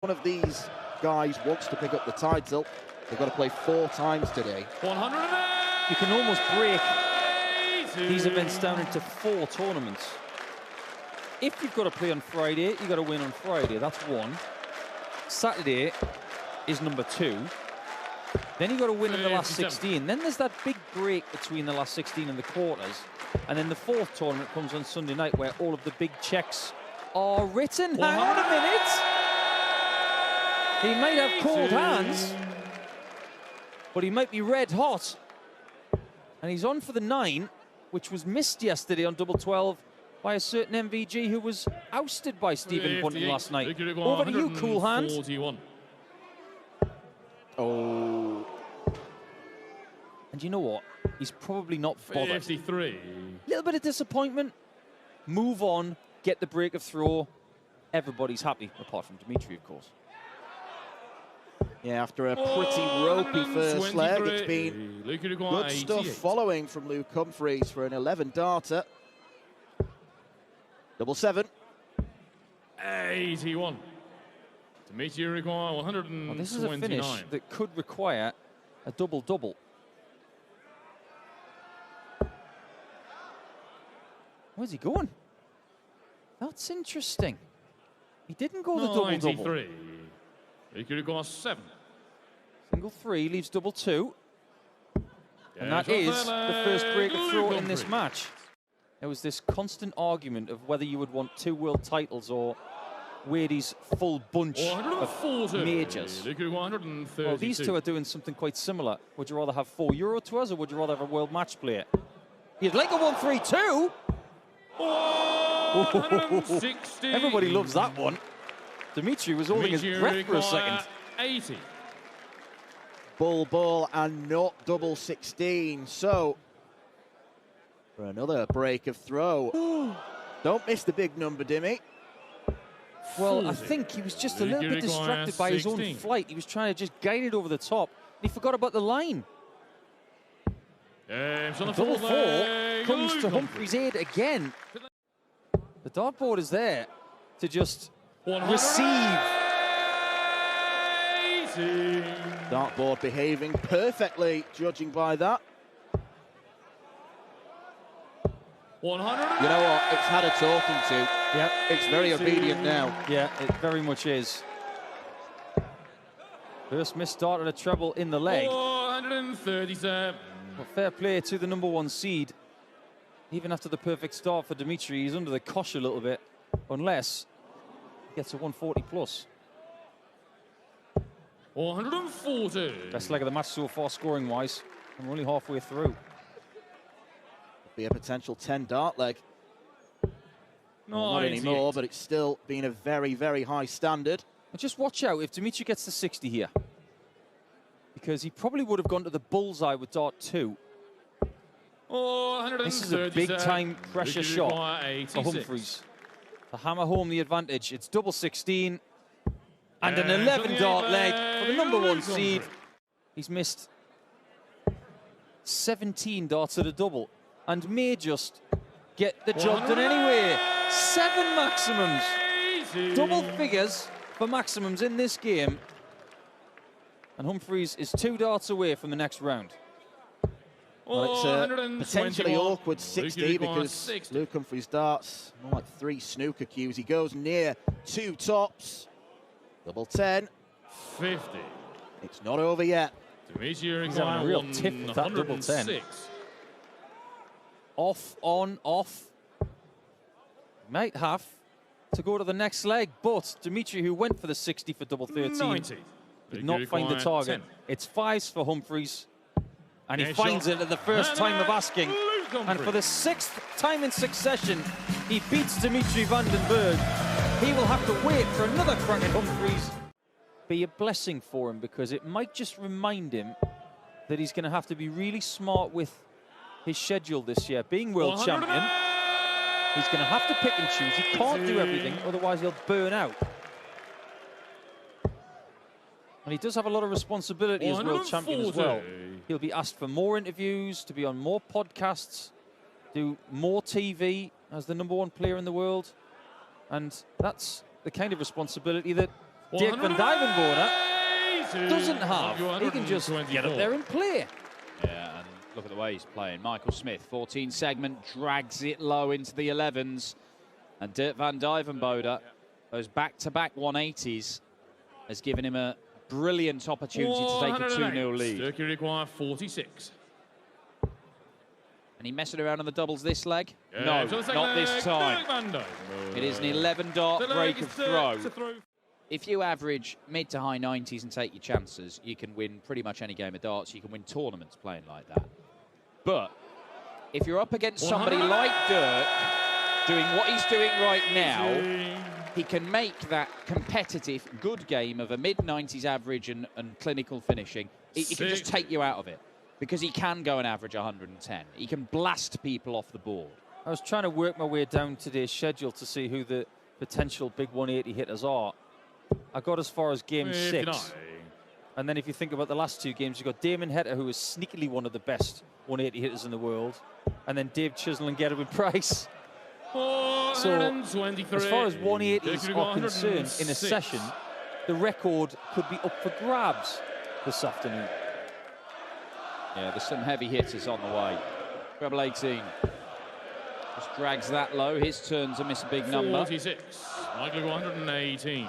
One of these guys wants to pick up the title. They've got to play 4 times today. 108. You can almost break these events down into 4 tournaments. If you've got to play on Friday, you've got to win on Friday. That's 1. Saturday is number 2. Then you've got to win in the last 16. Then there's that big break between the last 16 and the quarters. And then the 4th tournament comes on Sunday night, where all of the big checks are written. Hang on a minute. He might have cold hands, but he might be red hot. And he's on for the 9, which was missed yesterday on double 12 by a certain MVG who was ousted by Stephen Bunting last night. Over to you, Cool Hand. 41. Oh. And you know what? He's probably not bothered. 53. Little bit of disappointment. Move on, get the break of throw. Everybody's happy, apart from Dimitri, of course. Yeah, after a pretty ropey first leg, it's been good stuff following from Luke Humphries for an 11-darter. Double 7. 81. Dimitri require 129. Well, this is a finish that could require a double-double. Where's he going? That's interesting. He didn't go the double-double. 93. He could have gone 7. Single 3 leaves double 2. And that is the first break of throw in this match. There was this constant argument of whether you would want 2 world titles or Wadey's full bunch of majors. Well, these 2 are doing something quite similar. Would you rather have 4 Euro Tours or would you rather have a world match play? You'd like a 1-3-2. Everybody loves that one. Dimitri was holding his breath for a second. 80. Bull ball and not double 16. So, for another break of throw. Don't miss the big number, Dimmy. Well, I think he was just a little bit distracted by his own flight. He was trying to just guide it over the top. And he forgot about the line. Double 4 comes to Humphries' aid again. The dartboard is there to just receive. Dartboard behaving perfectly, judging by that. You know what? It's had a talking to. Yep. It's very obedient now. Yeah, it very much is. First missed start and a treble in the leg. 137. Well, fair play to the number 1 seed. Even after the perfect start for Dimitri, he's under the cosh a little bit, unless he gets a 140 plus. 140. Best leg of the match so far, scoring-wise, and we're only halfway through. Be a potential 10-dart leg. No, not anymore, but it's still been a very, very high standard. But just watch out if Dimitri gets the 60 here, because he probably would have gone to the bullseye with dart 2. This is a big-time pressure shot for Humphries to hammer home the advantage. It's double 16 and an 11-dart leg for the number 1 seed. He's missed 17 darts at a double and may just get the job done anyway. 7 maximums. Double figures for maximums in this game. And Humphries is 2 darts away from the next round. Well, it's a potentially awkward 60 because Luke Humphries' darts more like 3 snooker cues. He goes near 2 tops. Double 10. 50. It's not over yet. He's having a real tip with that double 10. Off, on, off. Might have to go to the next leg, but Dimitri, who went for the 60 for double 13, 90. did not find the target. 10. It's 5s for Humphries. And he finds it at the first time of asking. And for the 6th time in succession, he beats Dimitri van den Berg. He will have to wait for another crack at Humphries. Be a blessing for him, because it might just remind him that he's going to have to be really smart with his schedule this year. Being world champion, he's going to have to pick and choose. He can't do everything, otherwise he'll burn out. And he does have a lot of responsibility as world champion as well. He'll be asked for more interviews, to be on more podcasts, do more TV as the number 1 player in the world. And that's the kind of responsibility that Dirk van Dijvenbode doesn't have. He can just get up there and play. Yeah, and look at the way he's playing. Michael Smith, 14 segment, drags it low into the 11s. And Dirk van Dijvenbode, those back-to-back 180s, has given him a brilliant opportunity to take a 2-0 lead. Dirk, you require 46. And he messing around on the doubles this leg? Yeah, No, not this time. It is an 11-dart break of throw. If you average mid to high 90s and take your chances, you can win pretty much any game of darts. You can win tournaments playing like that. But if you're up against somebody like Dirk, doing what he's doing right now, he can make that competitive, good game of a mid-90s average and clinical finishing. He can just take you out of it because he can go and average 110. He can blast people off the board. I was trying to work my way down today's schedule to see who the potential big 180 hitters are. I got as far as game 6. And then if you think about the last 2 games, you've got Damon Heta, who is sneakily one of the best 180 hitters in the world. And then Dave Chisnell and Gerwin Price. So, as far as 180s are concerned in a session, the record could be up for grabs this afternoon. Yeah, there's some heavy hitters on the way. Treble 18. Just drags that low. His turn to miss a big number. 46. Michael 118.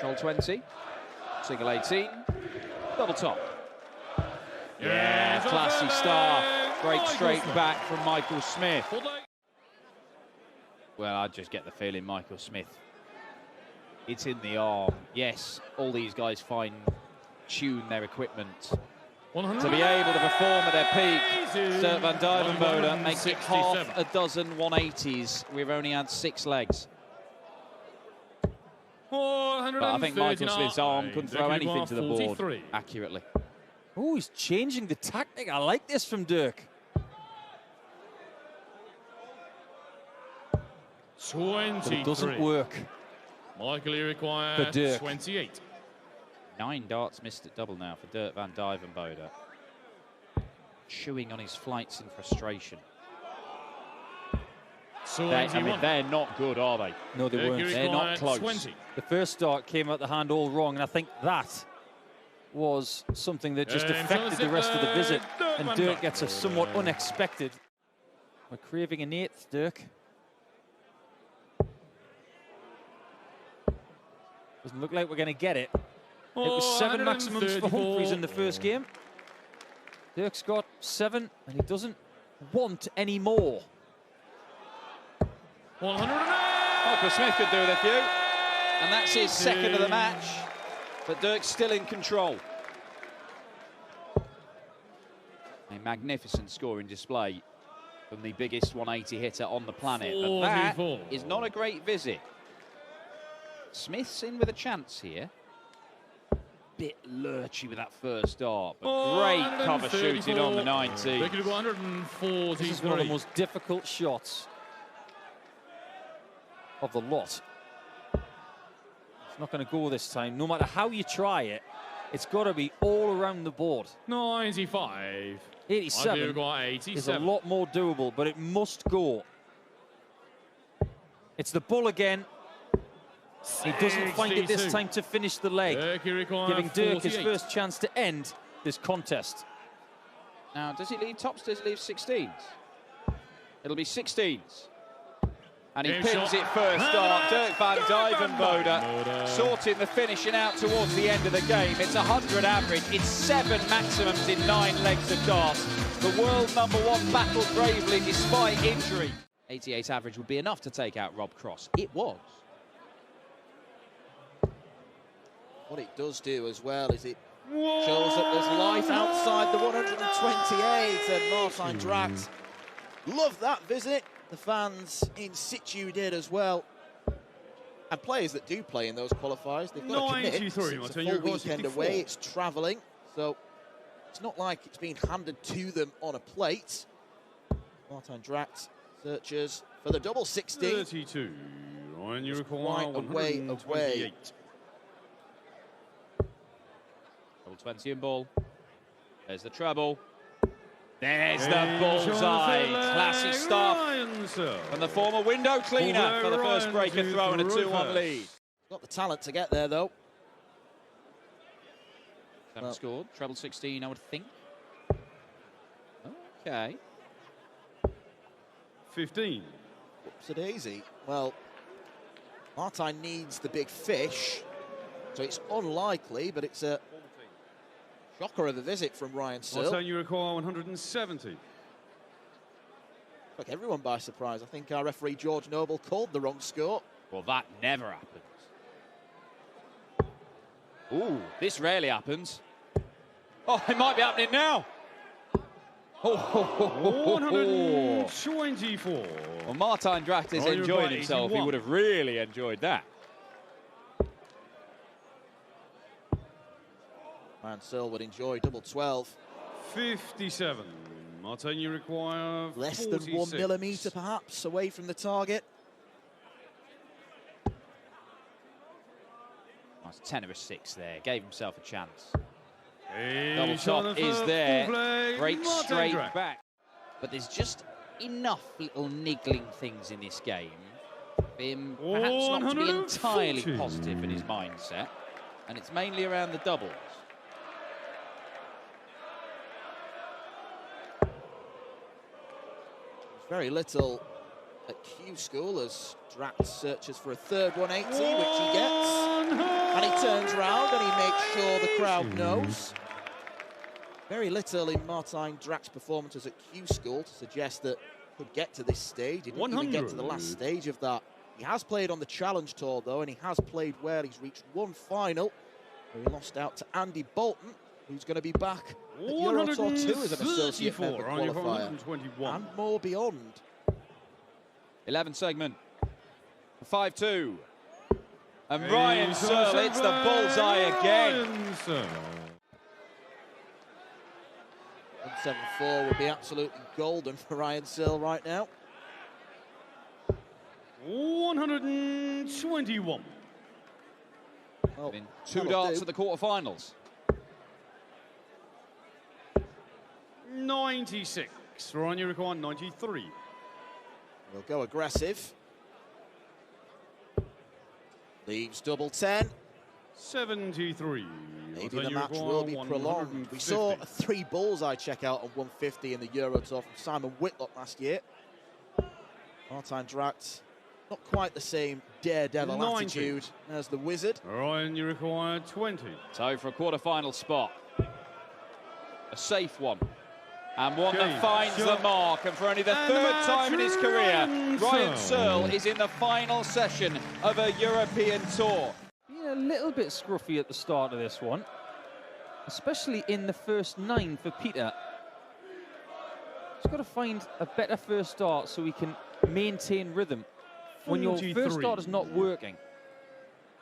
Troll 20. Single 18. Double top. Yeah, classy start. Break straight back from Michael Smith. Well, I just get the feeling Michael Smith, it's in the arm. Yes, all these guys fine-tune their equipment to be able to perform at their peak. Dirk van Dijvenbode makes it half a dozen 180s. We've only had 6 legs. But I think Michael Smith's arm couldn't throw anything to the board accurately. Oh, he's changing the tactic. I like this from Dirk. 23. But it doesn't work. Michael, you require 28. 9 darts missed at double now for Dirk van Dijvenbode. Chewing on his flights in frustration. They're not good, are they? No, they weren't. They're not close. 20. The first dart came out the hand all wrong, and I think that was something that just affected the rest of the visit. And Dirk gets a somewhat unexpected. We're craving an 8th, Dirk. Doesn't look like we're going to get it. It was 7 maximums for Humphries in the first game. Dirk's got 7, and he doesn't want any more. 108. Michael Smith could do with a few. And that's his second of the match. But Dirk's still in control. A magnificent scoring display from the biggest 180 hitter on the planet. But that is not a great visit. Smith's in with a chance here. Bit lurchy with that first dart, but great cover shooting on the 19. This is one of the most difficult shots of the lot. It's not going to go this time. No matter how you try it, it's got to be all around the board. 95. 87 is a lot more doable, but it must go. It's the bull again. He doesn't find it this time to finish the leg, giving Dirk his first chance to end this contest. Now, does he leave tops? Does he leave 16s? It'll be 16s. And he pins it first dart. Dirk van Dijvenbode sorting the finishing out towards the end of the game. It's 100 average. It's 7 maximums in 9 legs of darts. The world #1 battled bravely despite injury. 88 average would be enough to take out Rob Cross. It was. What it does do as well is it shows that there's life outside the 128, and Martijn Dracht loved that visit. The fans in situ did as well. And players that do play in those qualifiers, they've got to commit. It's a full weekend away, it's travelling, so it's not like it's being handed to them on a plate. Martijn Dracht searches for the double 16. 32. And you require quite a way away. Double 20 and ball. There's the treble. There's the bullseye. Classy stuff. And the former window cleaner for the first breaker throw and a 2-1 lead. Got the talent to get there, though. Haven't scored. Treble 16, I would think. Okay. 15. Whoopsie-daisy. Well, Martijn needs the big fish, so it's unlikely, but it's a shocker of a visit from Ryan Searle. Martijn, you require 170. Took everyone by surprise. I think our referee George Noble called the wrong score. Well, that never happens. Ooh, this rarely happens. Oh, it might be happening now. 124. Well, Martijn Dracht is enjoying himself. He would have really enjoyed that. Ryan Searle would enjoy double 12. 57. Martijn, you require less 46. than 1 millimetre, perhaps, away from the target. Nice 10 of a 6 there. Gave himself a chance. Hey, Double top is there. Breaks straight Dracht. back. But there's just enough little niggling things in this game for him perhaps not to be entirely positive in his mindset. And it's mainly around the doubles. Very little at Q school as Drax searches for a third 180, which he gets. And he turns round and he makes sure the crowd knows. Very little in Martijn Drax's performances at Q school to suggest that he could get to this stage. He didn't even get to the last stage of that. He has played on the Challenge Tour, though, and he has played well. He's reached one final where he lost out to Andy Bolton, who's going to be back at Euro Tour 2 as an associate member qualifier. And more beyond. 11 segment. 5-2. And Ryan Searle hits the bullseye again. 174 would be absolutely golden for Ryan Searle right now. 121. Well, 2 darts at the quarterfinals. 96. Ryan, you require 93. We'll go aggressive. Leaves double 10. 73. Maybe the match will be prolonged. We saw a 3 bullseye check out on 150 in the Euro Tour from Simon Whitlock last year. Martijn Dracht, not quite the same daredevil 90. attitude as the Wizard. Ryan, you require 20. So for a quarter-final spot. A safe one. And one that finds the mark. And for only the third time in his career, Ryan Searle is in the final session of a European Tour. Being a little bit scruffy at the start of this one, especially in the first 9 for Peter. He's got to find a better first start so he can maintain rhythm. When your first start is not working,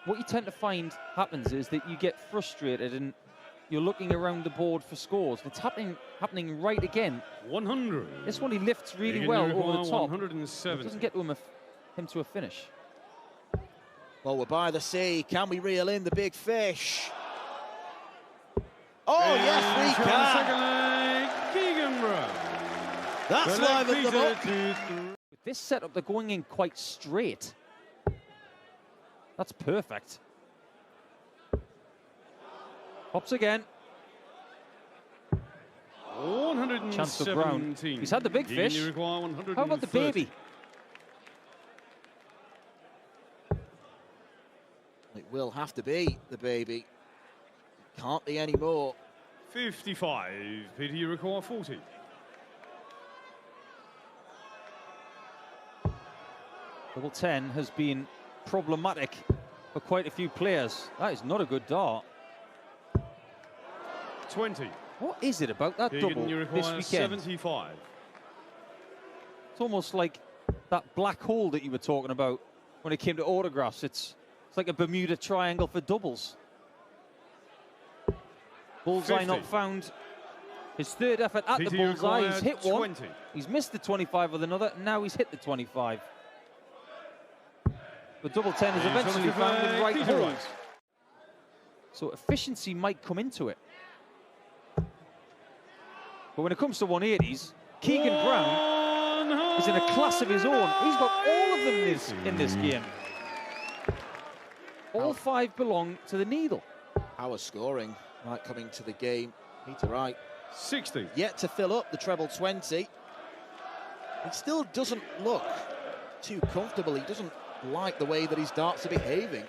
what you tend to find happens is that you get frustrated and you're looking around the board for scores. It's happening right again. 100. This one he lifts really well over the top. 170. It doesn't get to him to a finish. Well, we're by the sea. Can we reel in the big fish? Oh, yes, we can. That's live at the book. With this setup, they're going in quite straight. That's perfect. Pops again. 117. Chance for Brown. He's had the big fish. How about the baby? It will have to be the baby. Can't be any more. 55. Peter, you require 40. Double 10 has been problematic for quite a few players. That is not a good dart. 20. What is it about that double you this weekend? 75. It's almost like that black hole that you were talking about when it came to autographs. It's like a Bermuda Triangle for doubles. Bullseye 50. not found. His third effort at the bullseye. He's hit 20. one. He's missed the 25 with another. Now he's hit the 25. But double 10 is eventually found with right holes. So efficiency might come into it. But when it comes to 180s, Keegan Brown is in a class of his own. He's got all of them in this game. All 5 belong to the needle. Power scoring right coming to the game. Peter Wright 60. yet to fill up the treble 20. He still doesn't look too comfortable. He doesn't like the way that his darts are behaving.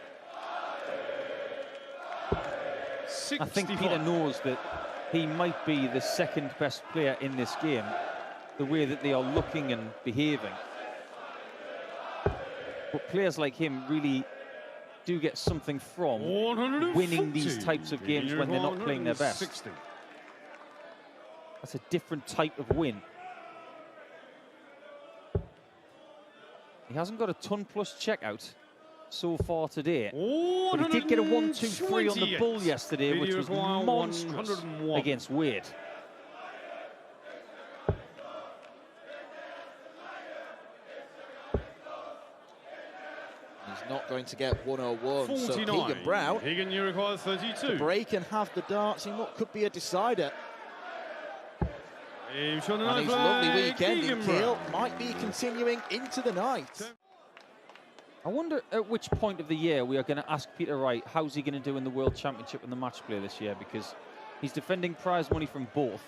65. I think Peter knows that he might be the second best player in this game, the way that they are looking and behaving. But players like him really do get something from winning these types of games when they're not playing their best. 60. That's a different type of win. He hasn't got a ton plus checkout so far today, but he did get a 1-2-3 on the bull yesterday, which was monstrous against Wade. He's not going to get 101, 49. so Keegan Brown Keegan, you require 32. to break and have the darts in what could be a decider. And his lovely weekend in Kiel might be continuing into the night. I wonder at which point of the year we are going to ask Peter Wright how's he going to do in the World Championship and the match play this year, because he's defending prize money from both.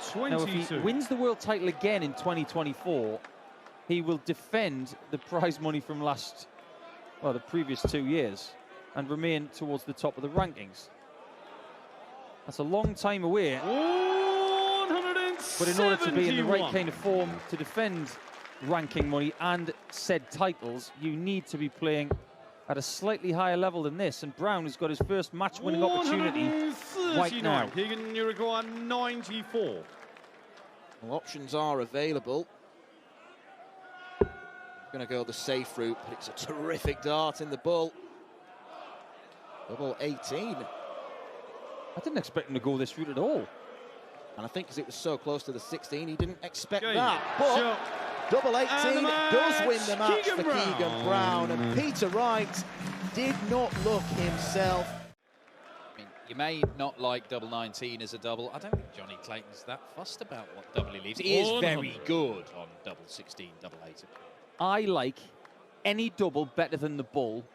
22. Now, if he wins the world title again in 2024, he will defend the prize money from the previous 2 years and remain towards the top of the rankings. That's a long time away. 171. But in order to be in the right kind of form to defend ranking money and said titles, you need to be playing at a slightly higher level than this. And Brown has got his first match-winning opportunity right now. Keegan, you require 94. Well, options are available. Going to go the safe route, but it's a terrific dart in the bull. Double 18. I didn't expect him to go this route at all. And I think because it was so close to the 16, he didn't expect Okay. that. But Sure. double 18 does win the match Keegan for Keegan Brown. And Peter Wright did not look himself. I mean, you may not like double 19 as a double. I don't think Johnny Clayton's that fussed about what double he leaves. He is very good on double 16, double 18. I like any double better than the bull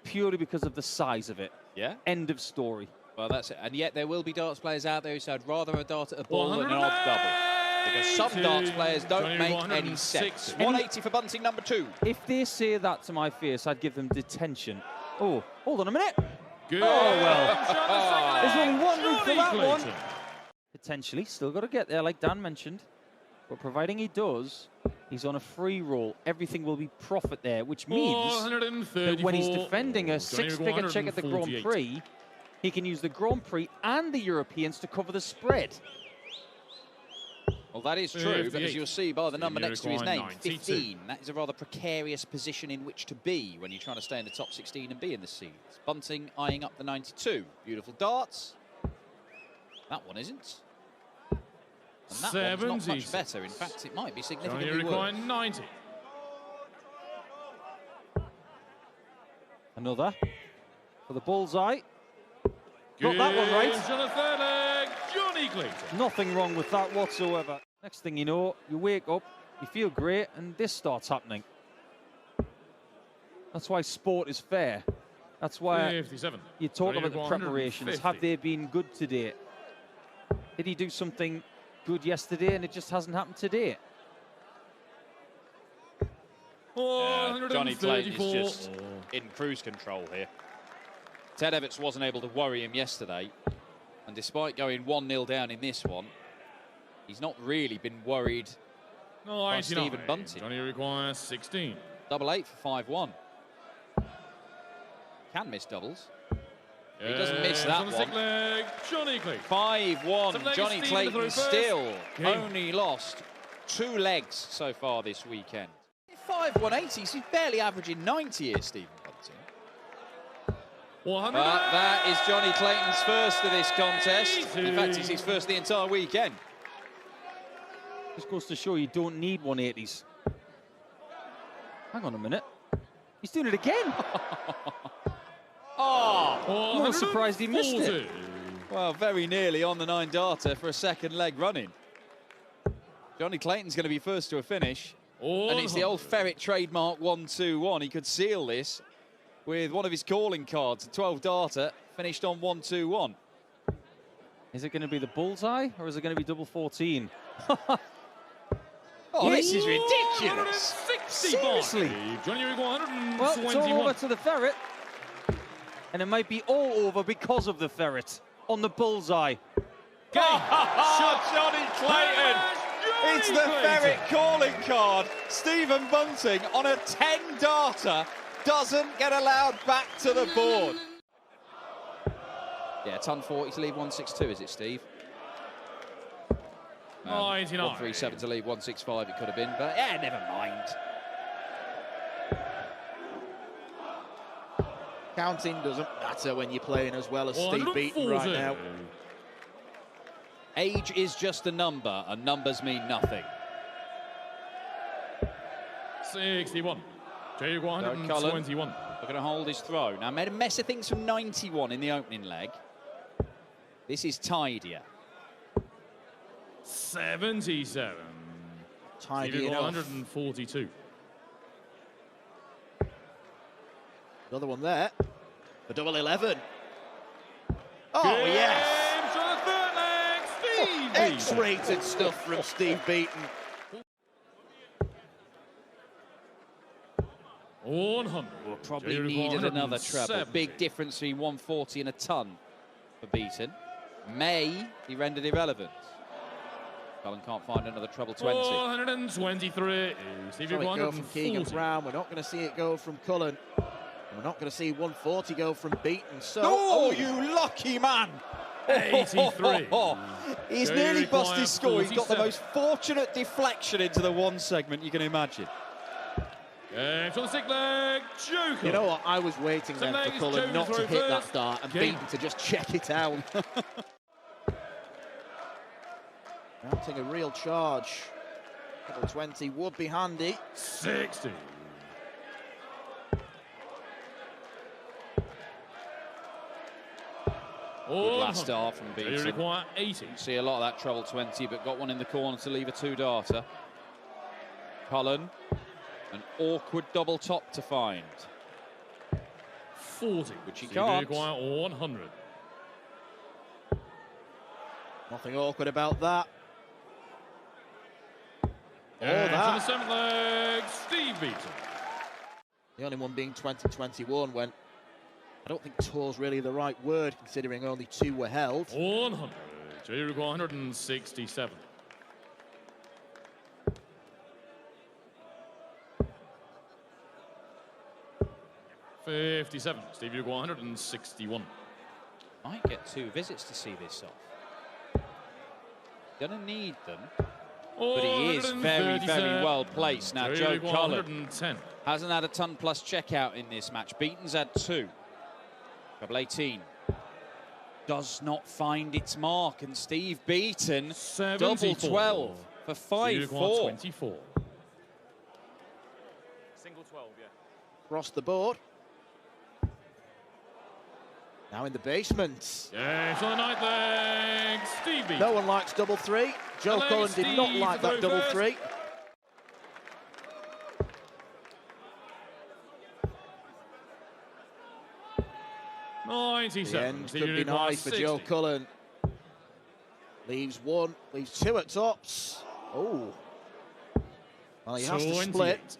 purely because of the size of it. Yeah? End of story. Well, that's it. And yet there will be darts players out there who say, I'd rather a dart at a bull than an odd double. Because some darts players don't make any sense. 180 for bunting number 2. If they say that to my face, I'd give them detention. Oh, hold on a minute. Good. Oh, well. There's only one route for Johnny that one. Clayton. Potentially, still got to get there, like Dan mentioned. But providing he does, he's on a free roll. Everything will be profit there, which means that when he's defending a 6-figure check at the Grand Prix, he can use the Grand Prix and the Europeans to cover the spread. Well, that is true, but as 58. you'll see by the number next to his name, 92. 15. That is a rather precarious position in which to be when you're trying to stay in the top 16 and be in the seeds. Bunting eyeing up the 92. Beautiful darts. That one isn't. And that one's not much better. In fact, it might be significantly worse. 90. Another for the bullseye. Good. Got that one right. Johnny Clayton. Nothing wrong with that whatsoever. Next thing you know, you wake up, you feel great, and this starts happening. That's why sport is fair. That's why 57. you talk about the preparations. Have they been good today? Did he do something good yesterday and it just hasn't happened today? Johnny Clayton is just in cruise control here. Ted Everts wasn't able to worry him yesterday, and despite going 1-0 down in this one, he's not really been worried by Stephen Bunting. Johnny requires 16. Double 8 for 5-1. Can miss doubles. He doesn't miss that one. Leg. Johnny Clayton. 5-1. Johnny Clayton still only lost 2 legs so far this weekend. 5-180s. He's barely averaging 90 here, Stephen Bunting. But that is Johnny Clayton's first of this contest. In fact, it's his first the entire weekend. Just goes to show you don't need 180s. Hang on a minute. He's doing it again. Oh! I'm not surprised he missed it. Well, very nearly on the 9-darter for a second leg running. Johnny Clayton's going to be first to a finish. And it's the old Ferret trademark 1-2-1. He could seal this with one of his calling cards, a 12-darter, finished on 1-2-1. Is it going to be the bullseye or is it going to be double 14? Oh, this is ridiculous. Seriously. Johnny Rick 121. Well, it's all over to the ferret. And it might be all over because of the ferret on the bullseye. Johnny Clayton. It's the ferret calling card. Stephen Bunting on a 10-darter doesn't get allowed back to the board. Yeah, ton 40 to leave 162, is it, Steve? 99. 137 to leave 165 it could have been, but yeah, never mind. Counting doesn't matter when you're playing as well as Steve Beaton right now. Age is just a number, and numbers mean nothing. 61. J 121. We're going to hold his throw. Now, made a mess of things from 91 in the opening leg. This is tidier. 77. Tidy enough. 142. Another one there. For double 11. Oh, yes. X-rated stuff from Steve Beaton. 100. We'll probably needed another treble. Big difference between 140 and a ton for Beaton. May be rendered irrelevant. Cullen can't find another treble 20. 123. Steve go from Keegan Brown. We're not going to see it go from Cullen. And we're not going to see 140 go from Beaton. So, you lucky man! 83. He's nearly bust his score. He's got the most fortunate deflection into the one segment you can imagine. It's on the stick leg, Joker. You know what? I was waiting then for Cullen not to hit that dart and Beaton to just check it out. Mounting a real charge. Double 20 would be handy. 60. Good last dart from Beaton. You require 80. See a lot of that treble 20, but got one in the corner to leave a 2-darter. Cullen, an awkward double top to find. 40. Which he can't. You require 100. Nothing awkward about that. And on the 7th leg, Steve Beaton. The only one being 2021 when I don't think tour's really the right word, considering only 2 were held. 100. So you require 167. $57. Steve, you require 161. Might get 2 visits to see this off. Gonna need them. But he is very, very well placed. Now, Joe Cullen hasn't had a ton plus checkout in this match. Beaton's had 2. Double 18 does not find its mark, and Steve Beaton 74. double 12 for 5-4. 24. Single 12, yeah. Across the board. Now in the basement. Yeah, it's on the 9th leg, Steve Beaton. No one likes double 3. Joe Cullen did not like that double 3. The end could be nice for Joe Cullen. Leaves 1, leaves 2 at tops. Oh. Well, he has to split.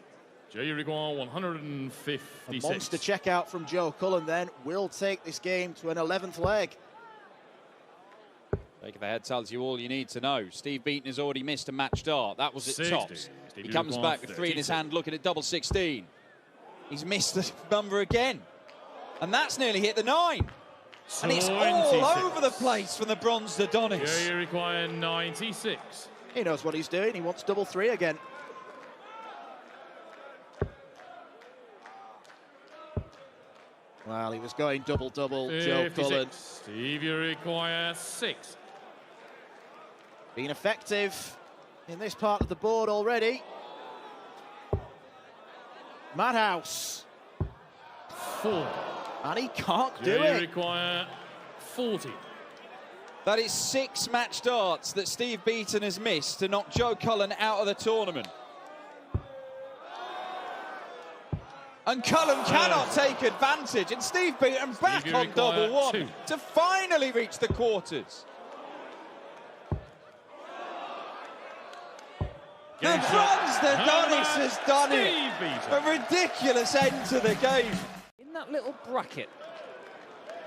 You require 156. A monster checkout from Joe Cullen then will take this game to an 11th leg. Take of the head tells you all you need to know. Steve Beaton has already missed a match dart. That was at tops. He comes back with 3 in his hand looking at double 16. He's missed the number again. And that's nearly hit the 9. And it's all over the place from the bronze Adonis. You require 96. He knows what he's doing. He wants double 3 again. Well, he was going double-double, Joe Cullen. Steve, you require 6. Been effective in this part of the board already. Madhouse. 4. And he can't do You it. require 40. That is 6 match darts that Steve Beaton has missed to knock Joe Cullen out of the tournament. And Cullum cannot take advantage, and Steve Beaton back on double one to finally reach the quarters. The bronze Adonis has done it. A ridiculous end to the game. In that little bracket,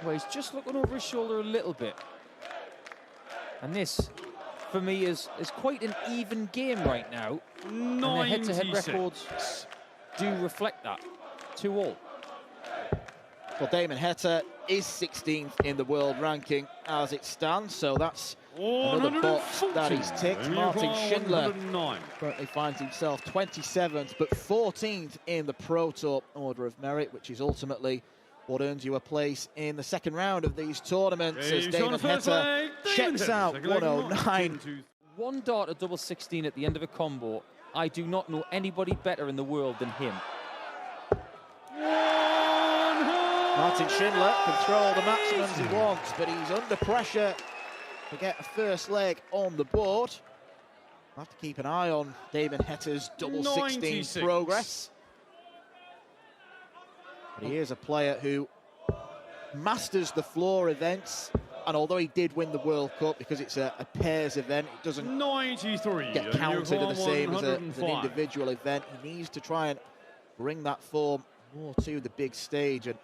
where he's just looking over his shoulder a little bit. And this, for me, is quite an even game right now. And the head-to-head records do reflect that. 2-all. Well, Damon Heta is 16th in the world ranking as it stands, so that's another box that he's ticked. Martin Schindler currently finds himself 27th, but 14th in the Pro Tour Order of Merit, which is ultimately what earns you a place in the second round of these tournaments, as Damon Heta checks out 109. One dart at double 16 at the end of a combo. I do not know anybody better in the world than him. Martin Schindler can throw all the maximums he wants, but he's under pressure to get a first leg on the board. We'll have to keep an eye on Damon Heta's double 16 progress. But he is a player who masters the floor events, and although he did win the World Cup because it's a pairs event, it doesn't get counted the same as an individual event. He needs to try and bring that form more to the big stage, and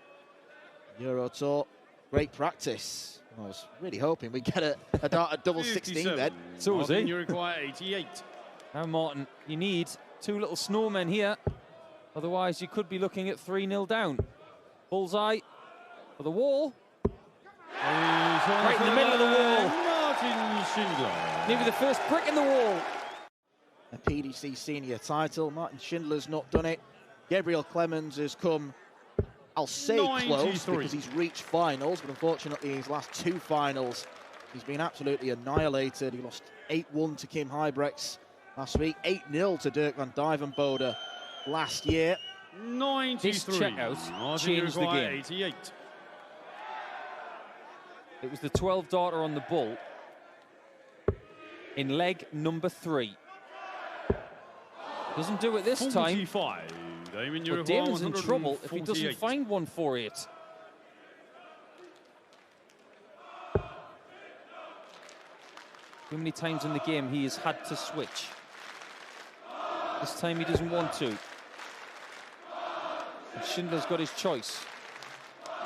Euro Tour, great practice. I was really hoping we'd get a dart at double 16 then. So was he. You require 88. Now, Martin, you need two little snowmen here. Otherwise, you could be looking at 3-0 down. Bullseye for the wall. Right in the middle of the wall. Martin Schindler. Maybe the first brick in the wall. A PDC senior title. Martin Schindler's not done it. Gabriel Clemens has come, I'll say, close, because he's reached finals, but unfortunately his last two finals he's been absolutely annihilated. He lost 8-1 to Kim Huybrechts last week, 8-0 to Dirk van Dijvenbode last year. 93. This checkout changed the game. 88. It was the 12 darter on the bull in leg number 3. Doesn't do it this 45. time. But Damon's in trouble if he doesn't find 148. Too many times in the game he has had to switch. This time he doesn't want to. And Schindler's got his choice.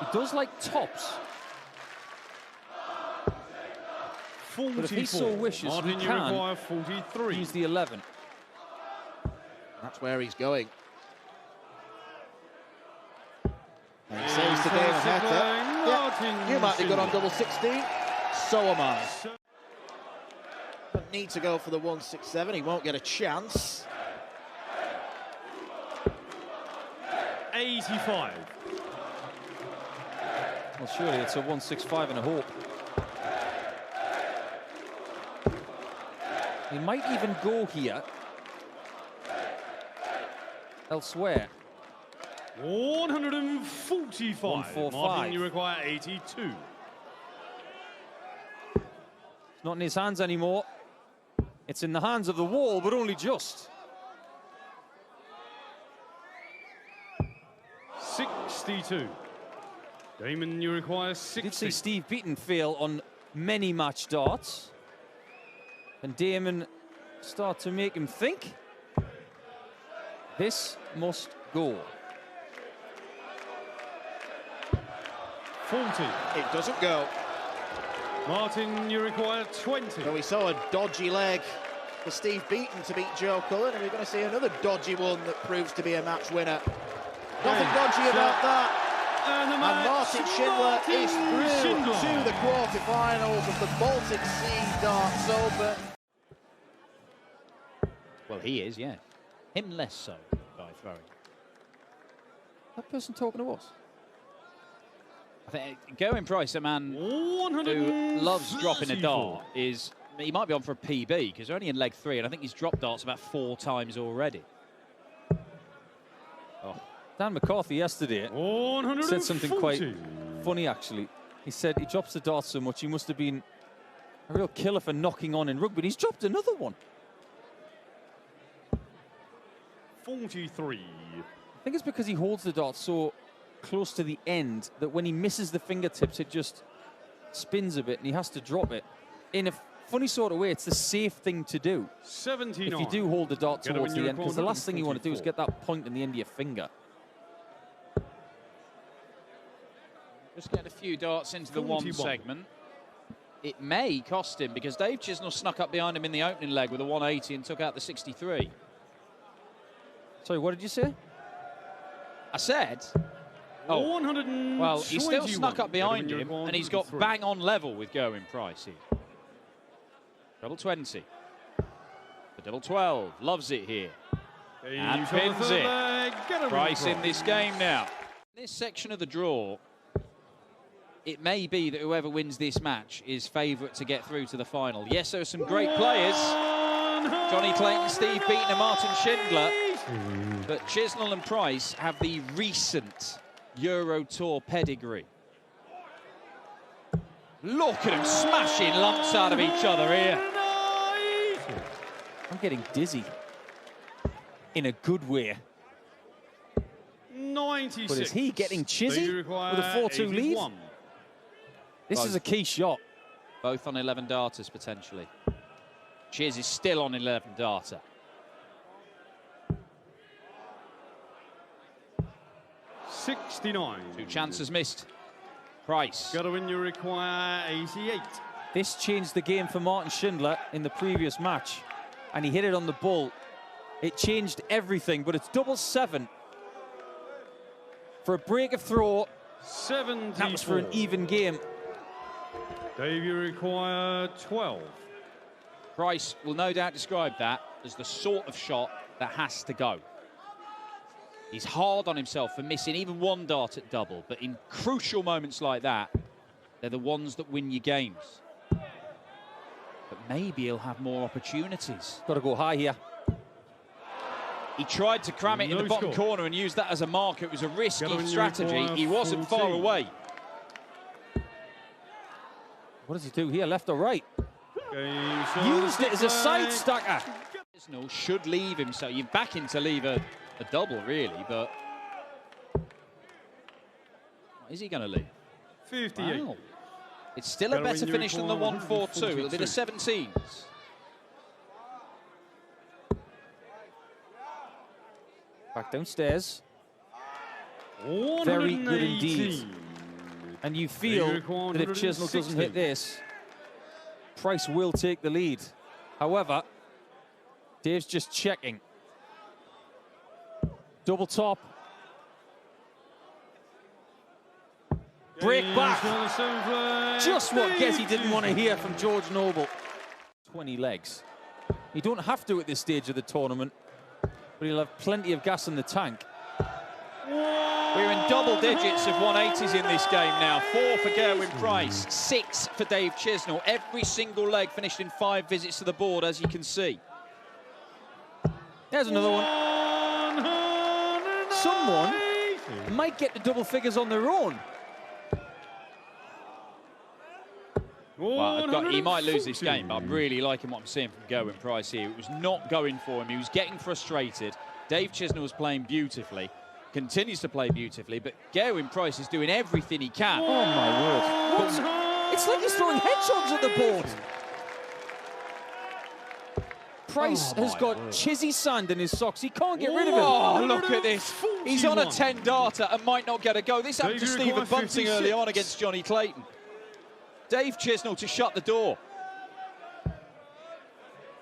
He does like tops. 44. But if he so wishes, he can 43. use the 11. That's where he's going. And he says to Damon Heta, yeah, you might be good on double 16, so am I. Doesn't need to go for the 167, he won't get a chance. 85. Well, surely it's a 165 and a hope. He might even go here elsewhere. 145. 145. Martin, you require 82. It's not in his hands anymore. It's in the hands of the wall, but only just. 62. Damon, you require 60. I did see Steve Beaton fail on many match darts. And Damon start to make him think. This must go. 40. It doesn't go. Martin, you require 20. So we saw a dodgy leg for Steve Beaton to beat Joe Cullen, and we're going to see another dodgy one that proves to be a match winner. Nothing dodgy about that. And Martin Schindler is through to the quarterfinals of the Baltic Sea Darts Open. Well, he is, yeah. Him less so by throwing. That person talking to us? I think Gerwyn Price, a man who loves dropping a dart, he might be on for a PB because they're only in leg 3, and I think he's dropped darts about 4 times already. Oh. Dan McCarthy yesterday said something quite funny, actually. He said he drops the darts so much he must have been a real killer for knocking on in rugby. He's dropped another one. 43. think it's because he holds the dart so close to the end that when he misses the fingertips, it just spins a bit and he has to drop it. In a funny sort of way, it's the safe thing to do. 79. If you do hold the dart towards the end, because the last thing you want to do is get that point in the end of your finger. Just getting a few darts into the 41. one segment. It may cost him because Dave Chisnell snuck up behind him in the opening leg with a 180 and took out the 63. Sorry, what did you say? I said, oh, well, he still snuck up behind him and he's got bang on level with Gerwyn Price here. Double 20. The double 12, loves it here. And pins it. Price in this game now. In this section of the draw, it may be that whoever wins this match is favourite to get through to the final. Yes, there are some great players. Johnny Clayton, Steve Beaton and Martin Schindler. But Chisnell and Price have the recent Euro Tour pedigree. Look at them smashing lumps out of each other here. I'm getting dizzy. In a good way. 96. But is he getting chizzy with a 4-2 lead? This is a key shot. Both on 11 darters, potentially. Chiz is still on 11 darter. 69. Two chances missed. Price. Got to win, you require 88. This changed the game for Martin Schindler in the previous match. And he hit it on the bull. It changed everything, but it's double 7. For a break of throw, 74. that was for an even game. Dave, you require 12. Price will no doubt describe that as the sort of shot that has to go. He's hard on himself for missing even one dart at double, but in crucial moments like that, they're the ones that win you games. But maybe he'll have more opportunities. Got to go high here. He tried to cram it in the bottom corner and use that as a marker. It was a risky strategy. He wasn't far away. What does he do here, left or right? Used it as a side stacker. Chisnell should leave him, so you're back in to leave a double, really, but what is he going to leave? 58. Wow. It's still a better finish than the 1-4-2. It'll be the 17s. Back downstairs. Very good indeed. And you feel that if Chisnell doesn't hit this, Price will take the lead. However, Dave's just checking. Double top. Break back. Just what Gezzy didn't want to hear from George Noble. 20 legs. You don't have to at this stage of the tournament, but he'll have plenty of gas in the tank. We're in double digits of 180s in this game now. 4 for Gerwyn Price, 6 for Dave Chisnell. Every single leg finished in 5 visits to the board, as you can see. There's another one. Someone might get to double figures on their own. Well, he might lose this game, but I'm really liking what I'm seeing from Gerwyn Price here. It was not going for him. He was getting frustrated. Dave Chisnell was playing beautifully, continues to play beautifully, but Gerwyn Price is doing everything he can. Oh, my word. What? It's like he's throwing hedgehogs at the board. Price has got chizzy sand in his socks. He can't get rid of it. Oh, look at this. He's on a 10 darter and might not get a go. This happened to Stephen Bunting early on against Johnny Clayton. Dave Chisnell to shut the door.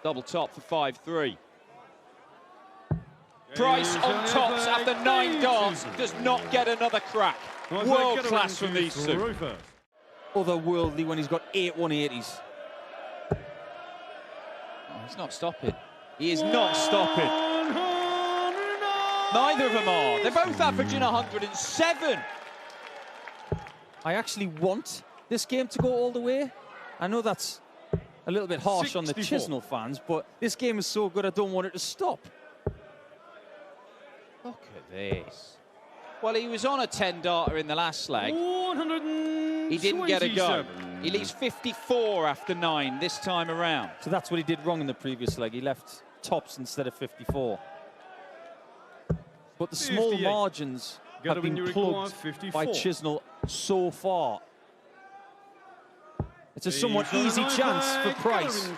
Double top for 5-3. Price on tops after 9 darts does not get another crack. World class from these two. Otherworldly when he's got 8 180s. Oh, he's not stopping. He is not stopping. Neither of them are. They're both averaging 107. I actually want this game to go all the way. I know that's a little bit harsh on the Chisnell fans, but this game is so good I don't want it to stop. Look at this. Well, he was on a 10 darter in the last leg. He didn't get a go. He leaves 54 after 9 this time around. So that's what he did wrong in the previous leg. He left tops instead of 54. but the small margins have been plugged by Chisnell so far. It's a somewhat easy chance for Price.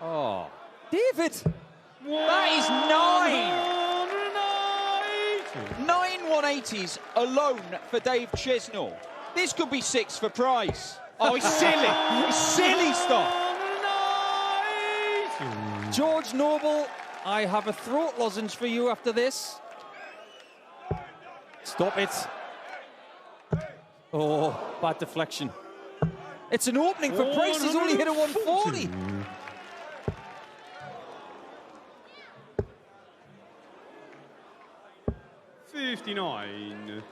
Oh, David! That is 9 180s alone for Dave Chisnell. This could be 6 for Price. Oh, it's silly. It's silly stuff. George Noble, I have a throat lozenge for you after this. Stop it. Oh, bad deflection. It's an opening for Price. He's only hit a 140.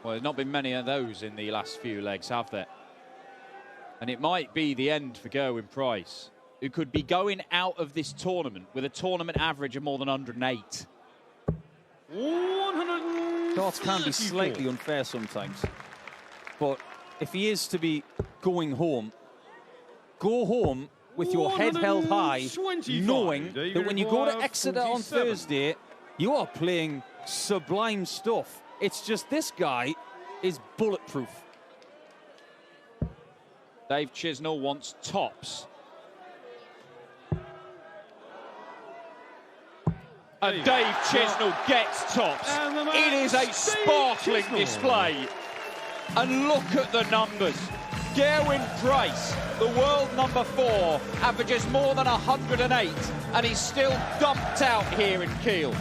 Well, there's not been many of those in the last few legs, have there? And it might be the end for Gerwyn Price, who could be going out of this tournament with a tournament average of more than 108. Darts can be slightly unfair sometimes. But if he is to be going home, go home with your head held high, knowing that when you go to Exeter on Thursday, you are playing sublime stuff. It's just this guy is bulletproof. Dave Chisnell wants tops. And Dave Chisnell gets tops. It is a sparkling display. And look at the numbers. Gerwyn Price, the world number 4, averages more than 108, and he's still dumped out here in Kiel.